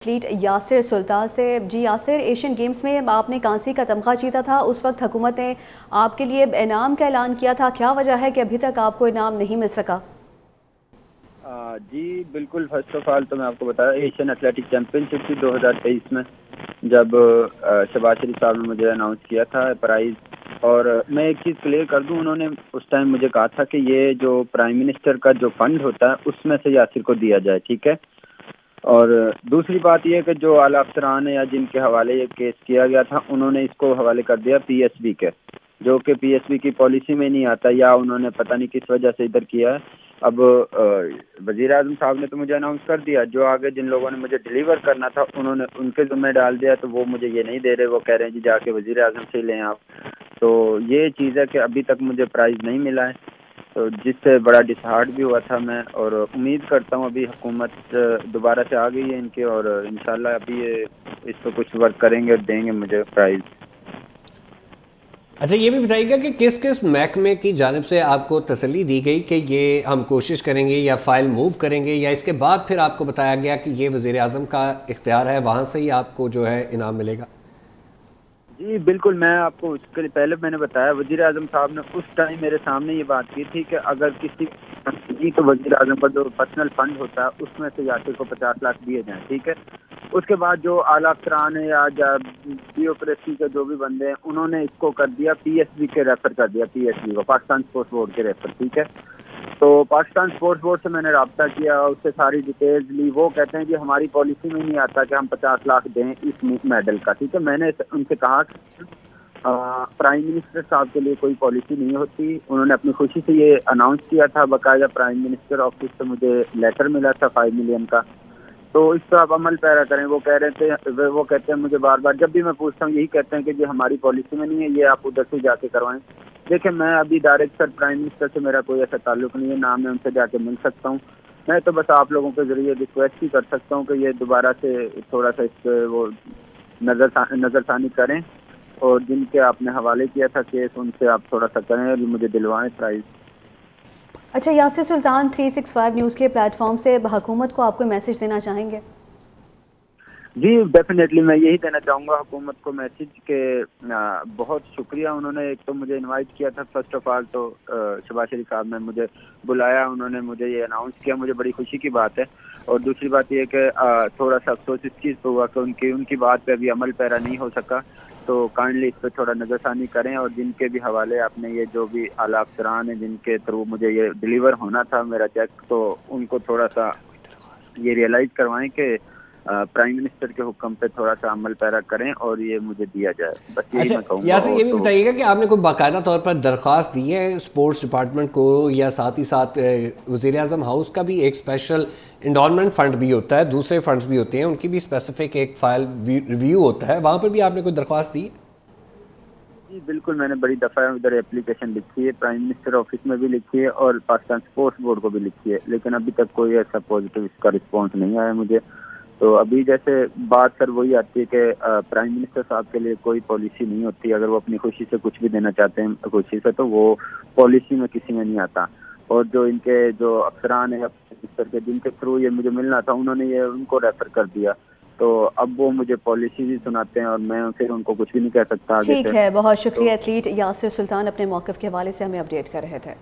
Athlete Yasir سلطان سے۔ جی Yasir, Asian games میں آپ نے کانسی کا تمغہ جیتا تھا، اس وقت حکومت نے آپ کے لیے انعام کا اعلان کیا تھا، کیا وجہ ہے کہ ابھی تک آپ کو انعام نہیں مل سکا؟ جی بالکل، فرسٹ آف آل تو میں آپ کو بتایا ایشین ایتھلیٹک چیمپئن شپ تھی 2023 میں، جب شہباز شریف صاحب نے مجھے اناؤنس کیا تھا پرائز۔ اور میں ایک چیز کلیئر کر دوں، انہوں نے اس ٹائم مجھے کہا تھا کہ یہ جو پرائم منسٹر کا جو فنڈ ہوتا ہے اس میں سے یاسر کو دیا جائے، ٹھیک ہے۔ اور دوسری بات یہ ہے کہ جو اعلیٰ افسران یا جن کے حوالے یہ کیس کیا گیا تھا، انہوں نے اس کو حوالے کر دیا پی ایس بی کے، جو کہ پی ایس بی کی پالیسی میں نہیں آتا، یا انہوں نے پتہ نہیں کس وجہ سے ادھر کیا ہے۔ اب وزیر اعظم صاحب نے تو مجھے اناؤنس کر دیا، جو آگے جن لوگوں نے مجھے ڈیلیور کرنا تھا انہوں نے ان کے ذمہ ڈال دیا، تو وہ مجھے یہ نہیں دے رہے، وہ کہہ رہے ہیں جی جا کے وزیر اعظم سے لیں آپ۔ تو یہ چیز ہے کہ ابھی تک مجھے پرائز نہیں ملا ہے، تو جس سے بڑا ڈسہارٹ بھی ہوا تھا میں، اور امید کرتا ہوں ابھی حکومت دوبارہ سے آ گئی ہے ان کی، اور انشاءاللہ ابھی یہ اس پہ کچھ ورک کریں گے اور دیں گے مجھے پرائز۔ اچھا یہ بھی بتائیے گا کہ کس کس محکمے کی جانب سے آپ کو تسلی دی گئی کہ یہ ہم کوشش کریں گے یا فائل موو کریں گے، یا اس کے بعد پھر آپ کو بتایا گیا کہ یہ وزیر اعظم کا اختیار ہے، وہاں سے ہی آپ کو جو ہے انعام ملے گا؟ جی بالکل، میں آپ کو اس کے پہلے میں نے بتایا، وزیر اعظم صاحب نے اس ٹائم میرے سامنے یہ بات کی تھی کہ اگر کسی جی تو وزیر اعظم کا جو پرسنل فنڈ ہوتا ہے اس میں سے یاسر کو 50 لاکھ دیے جائیں، ٹھیک ہے۔ اس کے بعد جو اعلیٰ افسران ہیں یا بیوروکریسی کے جو بھی بندے ہیں، انہوں نے اس کو کر دیا پی ایس بی کے ریفر کر دیا، پی ایس بی کو، پاکستان اسپورٹس بورڈ کے ریفر، ٹھیک ہے۔ تو پاکستان اسپورٹس بورڈ سے میں نے رابطہ کیا، اس سے ساری ڈیٹیلز لی، وہ کہتے ہیں کہ ہماری پالیسی میں نہیں آتا کہ ہم 50 لاکھ دیں اس میڈل کا، ٹھیک ہے۔ میں نے ان سے کہا کہ پرائم منسٹر صاحب کے لیے کوئی پالیسی نہیں ہوتی، انہوں نے اپنی خوشی سے یہ اناؤنس کیا تھا، باقاعدہ پرائم منسٹر آفس سے مجھے لیٹر ملا تھا 5 ملین کا، تو اس پر آپ عمل پیرا کریں۔ وہ کہہ رہے تھے، وہ کہتے ہیں مجھے بار بار جب بھی میں پوچھتا ہوں یہی کہتے ہیں کہ یہ ہماری پالیسی میں نہیں ہے، یہ آپ ادھر سے جا کے کروائیں۔ دیکھیں میں ابھی ڈائریکٹ سر پرائم منسٹر سے میرا کوئی ایسا تعلق نہیں ہے، نہ میں ان سے جا کے مل سکتا ہوں، میں تو بس آپ لوگوں کے ذریعے ریکویسٹ ہی کر سکتا ہوں کہ یہ دوبارہ سے تھوڑا سا اس پہ وہ نظر ثانی کریں، اور جن کے آپ نے حوالے کیا تھا کیس ان سے آپ تھوڑا سا کریں اور مجھے دلوائیں پرائز۔ اچھا یاسر سلطان، 365 نیوز کے پلیٹ فارم سے حکومت کو آپ کوئی میسج دینا چاہیں گے؟ جی ڈیفینیٹلی میں یہی دینا چاہوں گا حکومت کو میسج کہ بہت شکریہ، انہوں نے ایک تو مجھے انوائٹ کیا تھا، فرسٹ آف آل تو شہباز شریف صاحب نے مجھے بلایا، انہوں نے مجھے یہ اناؤنس کیا، مجھے بڑی خوشی کی بات ہے۔ اور دوسری بات یہ کہ تھوڑا سا افسوس اس چیز پہ ہوا کہ ان کی بات پہ ابھی عمل پیرا نہیں ہو سکا، تو کائنڈلی اس پہ تھوڑا نظر ثانی کریں، اور جن کے بھی حوالے آپ نے یہ جو بھی اعلیٰ افسران ہیں جن کے تھرو مجھے یہ ڈیلیور ہونا تھا میرا چیک، تو ان کو تھوڑا سا یہ ریئلائز کروائیں کہ پرائم منسٹر کے حکم پہ تھوڑا سا عمل پیرا کریں اور یہ مجھے دیا جائے، بس یہی اچھا میں کہوں گا۔ یاسر اور یہ بھی تو بتائیے گا کہ آپ نے کوئی باقاعدہ طور پر درخواست دی ہے اسپورٹس ڈپارٹمنٹ کو، یا ساتھ ہی ساتھ وزیر اعظم ہاؤس کا بھی ایک اسپیشل انڈورمنٹ فنڈ بھی ہوتا ہے، دوسرے فنڈز بھی ہوتے ہیں، ان کی بھی اسپیسیفک ایک فائل ریویو ہوتا ہے، وہاں پر بھی آپ نے کوئی درخواست دی؟ جی بالکل، میں نے بڑی دفعہ ادھر اپلیکیشن لکھی ہے، پرائم منسٹر آفس میں بھی لکھی ہے اور پاکستان اسپورٹس بورڈ کو بھی لکھی ہے، لیکن ابھی تک کوئی ایسا پازیٹیو اس کا رسپانس نہیں آیا مجھے۔ تو ابھی جیسے بات سر وہی آتی ہے کہ پرائم منسٹر صاحب کے لیے کوئی پالیسی نہیں ہوتی، اگر وہ اپنی خوشی سے کچھ بھی دینا چاہتے ہیں خوشی سے، تو وہ پالیسی میں کسی میں نہیں آتا۔ اور جو ان کے جو افسران ہیں منسٹر کے جن کے تھرو یہ مجھے ملنا تھا، انہوں نے یہ ان کو ریفر کر دیا، تو اب وہ مجھے پالیسی بھی سناتے ہیں اور میں پھر ان کو کچھ بھی نہیں کہہ سکتا آگے سے۔ ٹھیک ہے، بہت شکریہ تو ایتھلیٹ یاسر سلطان، اپنے موقف کے حوالے سے ہمیں اپڈیٹ کر رہے تھے۔